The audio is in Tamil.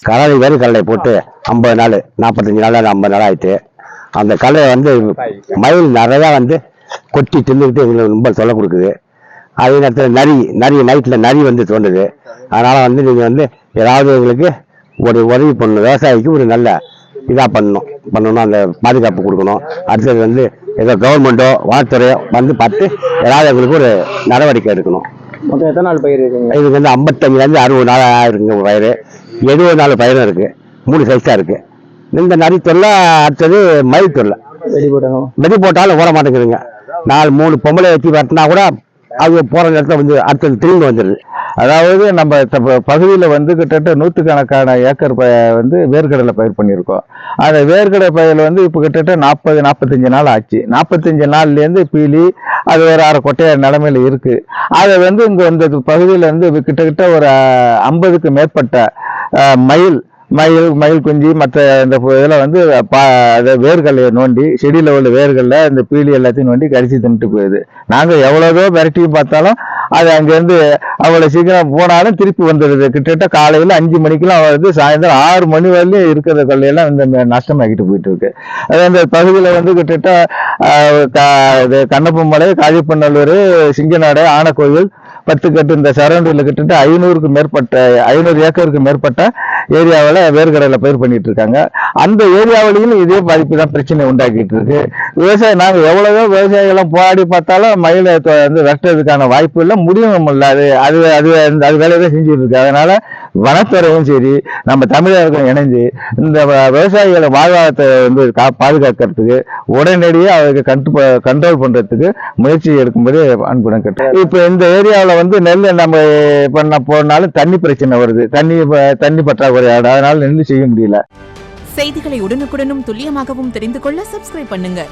கடலை வேறு கடலை போட்டு 50 நாள் 45 நாள் 50 நாள் ஆயிட்டு அந்த கடலையை வந்து மயில் நிறையா வந்து கொட்டி தின்னுக்கிட்டு எங்களுக்கு ரொம்ப சொல்ல கொடுக்குது. அதே நேரத்தில் நரி நைட்டில் நரி வந்து தோன்றுது. அதனால் வந்து நீங்கள் வந்து ஏதாவது எங்களுக்கு ஒரு உதவி பண்ணணும், விவசாயிக்கு ஒரு நல்ல இதாக பண்ணணும், அந்த பாதுகாப்பு கொடுக்கணும். அடுத்தது வந்து ஏதோ கவர்மெண்ட்டோ வனத்துறையோ வந்து பார்த்து ஏதாவது எங்களுக்கு ஒரு நடவடிக்கை எடுக்கணும். மொத்தம் எத்தனை நாள் பயிர் இருக்குங்க? இதுக்கு வந்து 55 60 நாள் ஆயிருக்குங்க பயிர். 70 நாள் பயிரும் இருக்குது, 3 சைஸாக இருக்குது. இந்த நரி தொல்லை, அடுத்தது மயில் தொல்லை. வெடி போட்டாலும் ஓட மாட்டேங்குதுங்க. 3 பொம்பளை வச்சு வரட்டினா கூட அது போகிற நேரத்தில் வந்து அடுத்தது திரும்பி வந்துடுது. அதாவது நம்ம பகுதியில் வந்து கிட்டத்தட்ட 100கணக்கான ஏக்கர் வந்து வேர்க்கடலை பயிர் பண்ணியிருக்கோம். அந்த வேர்க்கடலை பயிர் வந்து இப்போ கிட்டத்தட்ட 40-45 நாள் ஆச்சு. 45 நாள்லேருந்து பீலி அது ஒரு அரை கொட்டையா நிலைமையில இருக்கு. அதை வந்து இந்த பகுதியில் வந்து கிட்டத்தட்ட ஒரு 50க்கு மேற்பட்ட மயில் குஞ்சு மற்ற இந்த இதில் வந்து வேர்கல்லையை நோண்டி செடியில் உள்ள வேர்களில் இந்த பீலி எல்லாத்தையும் நோண்டி கரிசி தின்னுட்டு போயிடுது. நாங்கள் எவ்வளோதோ விரட்டியும் பார்த்தாலும் அது அங்கேருந்து அவ்வளோ சீக்கிரம் போனாலும் திருப்பி வந்துடுது. கிட்டத்தட்ட காலையில் 5 மணிக்கெல்லாம் வருது, சாயந்தரம் 6 மணி வரலையும் இருக்கிற கொள்ளையெல்லாம் இந்த நஷ்டமாக்கிட்டு போயிட்டு இருக்கு. அது அந்த பகுதியில் வந்து கிட்டத்தட்ட கண்ணப்பமலை, காஜப்பநல்லூர், சிங்கநாடு, ஆனக்கோவில், 10 கட்டு இந்த சரௌண்டில் கிட்டத்தட்ட 500 ஏக்கருக்கு மேற்பட்ட ஏரியாவில் வேர்க்கடலை பயிர் பண்ணிட்டு இருக்காங்க. அந்த ஏரியாவிலையும் இதே பாதிப்பு தான் பிரச்சனை உண்டாக்கிட்டு இருக்கு. விவசாயம் நாங்கள் எவ்வளவோ விவசாயிகளும் போராடி பார்த்தாலும் மயிலை வந்து வெட்டுறதுக்கான வாய்ப்பு இல்லை, முடியும் இல்லை. அது வேலையை தான் செஞ்சுட்டு இருக்கு. அதனால வனத்துறையும் சரி நம்ம தமிழர்களும் இணைஞ்சு இந்த விவசாயிகளை வாழ்வாதாரத்தை வந்து பாதுகாக்கிறதுக்கு உடனடியாக அவருக்கு கண்ட்ரோல் பண்றதுக்கு முயற்சி எடுக்கும்போது அன்புடன் கேட்டேன். இப்போ இந்த ஏரியாவில் வந்து நெல் நம்ம பண்ண போனாலும் தண்ணி பிரச்சனை வருது, தண்ணி பற்றாக்குறை, அதனால நெல் செய்ய முடியல. செய்திகளை உடனுக்குடனும் துல்லியமாகவும் தெரிந்து கொள்ள சப்ஸ்கிரைப் பண்ணுங்க.